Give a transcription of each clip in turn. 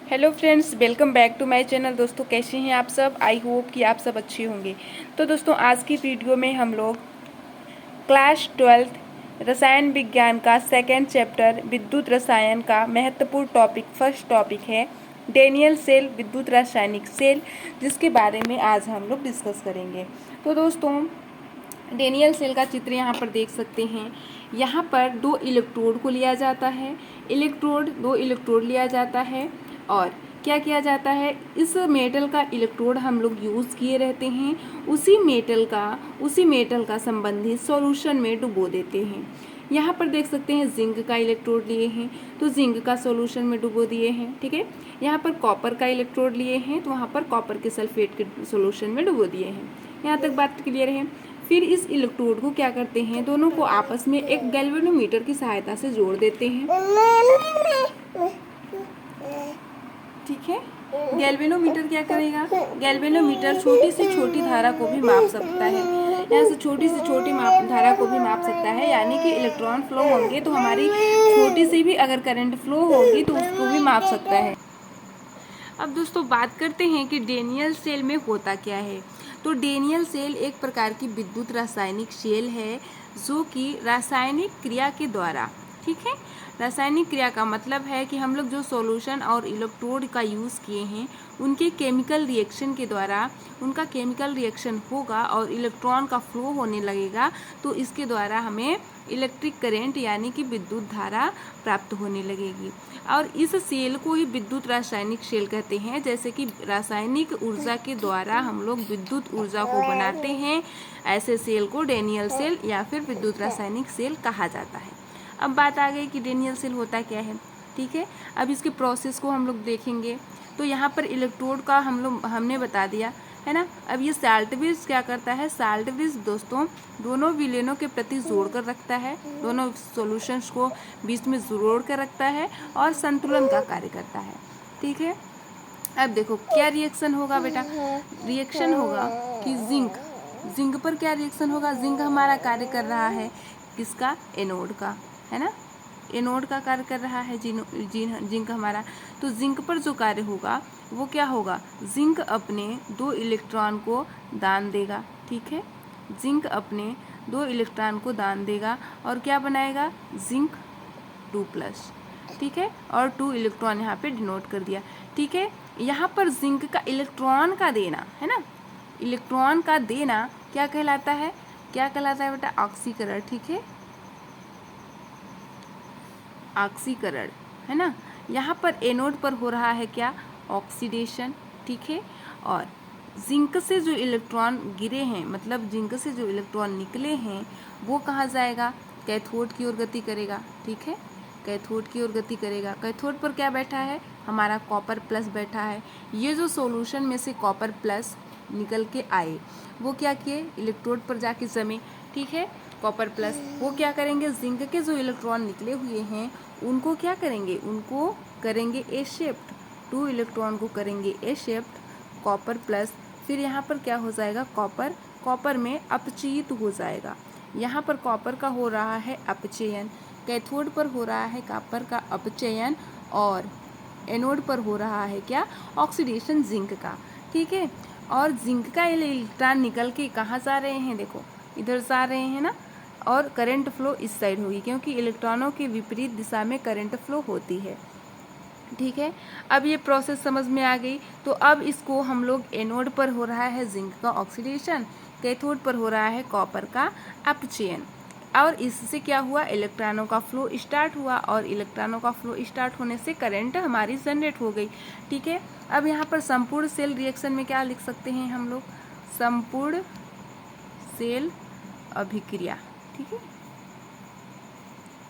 Hello friends, welcome back to my channel. दोस्तों, कैसे हैं आप सब? आई होप कि आप सब अच्छे होंगे। तो दोस्तों, आज की वीडियो में हम लोग क्लास 12 रसायन विज्ञान का सेकेंड चैप्टर विद्युत रसायन का महत्वपूर्ण टॉपिक फर्स्ट टॉपिक है डेनियल सेल विद्युत रासायनिक सेल, जिसके बारे में आज हम लोग डिस्कस करेंगे। तो दोस्तों, डेनियल सेल का चित्र यहाँ पर देख सकते हैं। यहाँ पर दो इलेक्ट्रोड को लिया जाता है, दो इलेक्ट्रोड लिया जाता है और क्या किया जाता है, इस मेटल का इलेक्ट्रोड हम लोग यूज़ किए रहते हैं, उसी मेटल का संबंधित सॉल्यूशन में डुबो देते हैं। यहाँ पर देख सकते हैं जिंक का इलेक्ट्रोड लिए हैं तो जिंक का सॉल्यूशन में डुबो दिए हैं, ठीक है। यहाँ पर कॉपर का इलेक्ट्रोड लिए हैं तो वहाँ पर कॉपर के सल्फेट के सॉल्यूशन में डुबो दिए हैं। यहाँ तक बात क्लियर है। फिर इस इलेक्ट्रोड को क्या करते हैं, दोनों को आपस में एक गैल्वेनोमीटर की सहायता से जोड़ देते हैं, ठीक है। गैल्वेनोमीटर क्या करेगा, गैल्वेनोमीटर छोटी से छोटी धारा को भी माप सकता है, यहाँ से छोटी से छोटी धारा को भी माप सकता है, यानी कि इलेक्ट्रॉन फ्लो होंगे तो हमारी छोटी सी भी अगर करंट फ्लो होगी तो उसको भी माप सकता है। अब दोस्तों, बात करते हैं कि डेनियल सेल में होता क्या है। तो डेनियल सेल एक प्रकार की विद्युत रासायनिक सेल है जो कि रासायनिक क्रिया के द्वारा, ठीक है। रासायनिक क्रिया का मतलब है कि हम लोग जो सॉल्यूशन और इलेक्ट्रोड का यूज़ किए हैं उनके केमिकल रिएक्शन के द्वारा, उनका केमिकल रिएक्शन होगा और इलेक्ट्रॉन का फ्लो होने लगेगा, तो इसके द्वारा हमें इलेक्ट्रिक करंट यानी कि विद्युत धारा प्राप्त होने लगेगी। और इस सेल को ही विद्युत रासायनिक सेल कहते हैं। जैसे कि रासायनिक ऊर्जा के द्वारा हम लोग विद्युत ऊर्जा को बनाते हैं, ऐसे सेल को डेनियल सेल या फिर विद्युत रासायनिक सेल कहा जाता है। अब बात आ गई कि डेनियल सेल होता क्या है, ठीक है। अब इसके प्रोसेस को हम लोग देखेंगे। तो यहाँ पर इलेक्ट्रोड का हमने बता दिया है ना। अब ये साल्ट ब्रिज क्या करता है, साल्ट ब्रिज दोस्तों दोनों विलेनों के प्रति जोड़ कर रखता है, दोनों सॉल्यूशंस को बीच में जोड़ कर रखता है और संतुलन का कार्य करता है, ठीक है। अब देखो क्या रिएक्शन होगा बेटा, रिएक्शन होगा कि जिंक पर क्या रिएक्शन होगा, जिंक हमारा कार्य कर रहा है किसका, एनोड का, है ना। एनोड का कार्य कर रहा है जिंक हमारा। तो जिंक पर जो कार्य होगा वो क्या होगा, जिंक अपने दो इलेक्ट्रॉन को दान देगा, ठीक है। जिंक अपने दो इलेक्ट्रॉन को दान देगा और क्या बनाएगा, जिंक 2+, ठीक है। और 2 इलेक्ट्रॉन यहाँ पे डिनोट कर दिया, ठीक है। यहाँ पर जिंक का इलेक्ट्रॉन का देना है ना, इलेक्ट्रॉन का देना क्या कहलाता है, क्या कहलाता है बेटा, ऑक्सीकरण, ठीक है, ऑक्सीकरण, है ना। यहाँ पर एनोड पर हो रहा है क्या, ऑक्सीडेशन, ठीक है। और जिंक से जो इलेक्ट्रॉन गिरे हैं, मतलब जिंक से जो इलेक्ट्रॉन निकले हैं वो कहाँ जाएगा, कैथोड की ओर गति करेगा, ठीक है, कैथोड की ओर गति करेगा। कैथोड पर क्या बैठा है, हमारा कॉपर प्लस बैठा है। ये जो सॉल्यूशन में से कॉपर प्लस निकल के आए वो क्या किए, इलेक्ट्रोड पर जाके जमे, ठीक है। कॉपर प्लस वो क्या करेंगे, जिंक के जो इलेक्ट्रॉन निकले हुए हैं उनको क्या करेंगे, उनको करेंगे ए शिफ्ट, 2 इलेक्ट्रॉन को करेंगे ए शिफ्ट, कॉपर प्लस, फिर यहाँ पर क्या हो जाएगा, कॉपर में अपचयित हो जाएगा। यहाँ पर कॉपर का हो रहा है अपचयन, कैथोड पर हो रहा है कॉपर का अपचयन और एनोड पर हो रहा है क्या, ऑक्सीडेशन जिंक का, ठीक है। और जिंक का इलेक्ट्रॉन निकल के कहाँ जा रहे हैं, देखो इधर जा रहे हैं ना, और करंट फ्लो इस साइड होगी क्योंकि इलेक्ट्रॉनों के विपरीत दिशा में करंट फ्लो होती है, ठीक है। अब ये प्रोसेस समझ में आ गई। तो अब इसको हम लोग, एनोड पर हो रहा है जिंक का ऑक्सीडेशन, कैथोड पर हो रहा है कॉपर का अपचयन, और इससे क्या हुआ, इलेक्ट्रॉनों का फ्लो स्टार्ट हुआ और इलेक्ट्रॉनों का फ्लो स्टार्ट होने से करंट हमारी जनरेट हो गई, ठीक है। अब यहाँ पर संपूर्ण सेल रिएक्शन में क्या लिख सकते हैं हम लोग, संपूर्ण सेल अभिक्रिया, ठीक है।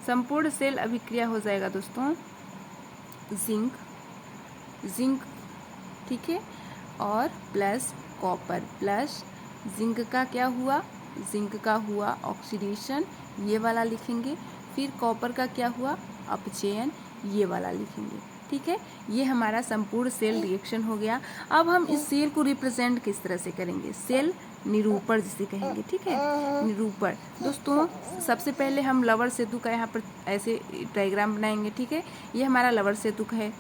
संपूर्ण सेल अभिक्रिया हो जाएगा दोस्तों जिंक, ठीक है, और प्लस कॉपर प्लस जिंक का क्या हुआ, जिंक का हुआ ऑक्सीडेशन, ये वाला लिखेंगे। फिर कॉपर का क्या हुआ, अपचयन, ये वाला लिखेंगे, ठीक है। ये हमारा संपूर्ण सेल रिएक्शन हो गया। अब हम इस सेल को रिप्रेजेंट किस तरह से करेंगे, सेल निरूपण जिसे कहेंगे, ठीक है, निरूपण। दोस्तों सबसे पहले हम लवर सेतु का यहाँ पर ऐसे डायग्राम बनाएंगे, ठीक है, ये हमारा लवर सेतु का है,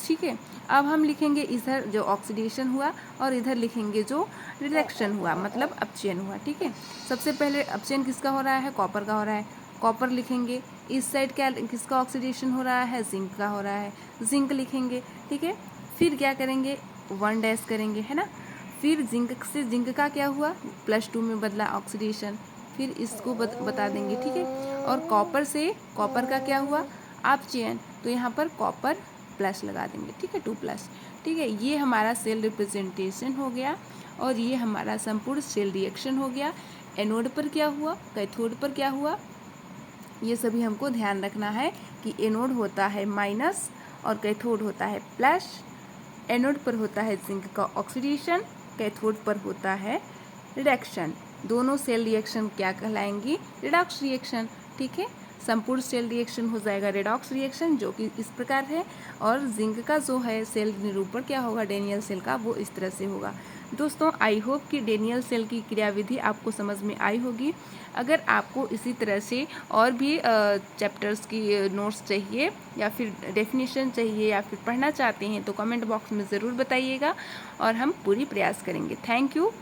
ठीक है। अब हम लिखेंगे इधर जो ऑक्सीडेशन हुआ और इधर लिखेंगे जो रिडक्शन हुआ, मतलब अपचयन हुआ, ठीक है। सबसे पहले अपचयन किसका हो रहा है, कॉपर का हो रहा है, कॉपर लिखेंगे। इस साइड क्या किसका ऑक्सीडेशन हो रहा है, जिंक का हो रहा है, जिंक लिखेंगे, ठीक है। फिर क्या करेंगे, 1 डैश करेंगे, है ना। फिर जिंक से जिंक का क्या हुआ, +2 में बदला ऑक्सीडेशन, फिर इसको बता देंगे, ठीक है। और कॉपर से कॉपर का क्या हुआ, अपचयन, तो यहाँ पर कॉपर प्लस लगा देंगे, ठीक है, 2+, ठीक है। ये हमारा सेल रिप्रेजेंटेशन हो गया और ये हमारा संपूर्ण सेल रिएक्शन हो गया। एनोड पर क्या हुआ, कैथोड पर क्या हुआ, ये सभी हमको ध्यान रखना है कि एनोड होता है माइनस और कैथोड होता है प्लस। एनोड पर होता है जिंक का ऑक्सीडेशन, कैथोड पर होता है रिडक्शन। दोनों सेल रिएक्शन क्या कहलाएंगी, रिडॉक्स रिएक्शन, ठीक है। संपूर्ण सेल रिएक्शन हो जाएगा रिडॉक्स रिएक्शन, जो कि इस प्रकार है, और जिंक का जो है सेल निरूपण क्या होगा, डेनियल सेल का, वो इस तरह से होगा। दोस्तों आई होप कि डेनियल सेल की क्रियाविधि आपको समझ में आई होगी। अगर आपको इसी तरह से और भी चैप्टर्स की नोट्स चाहिए या फिर डेफिनेशन चाहिए या फिर पढ़ना चाहते हैं तो कमेंट बॉक्स में ज़रूर बताइएगा और हम पूरी प्रयास करेंगे। Thank you.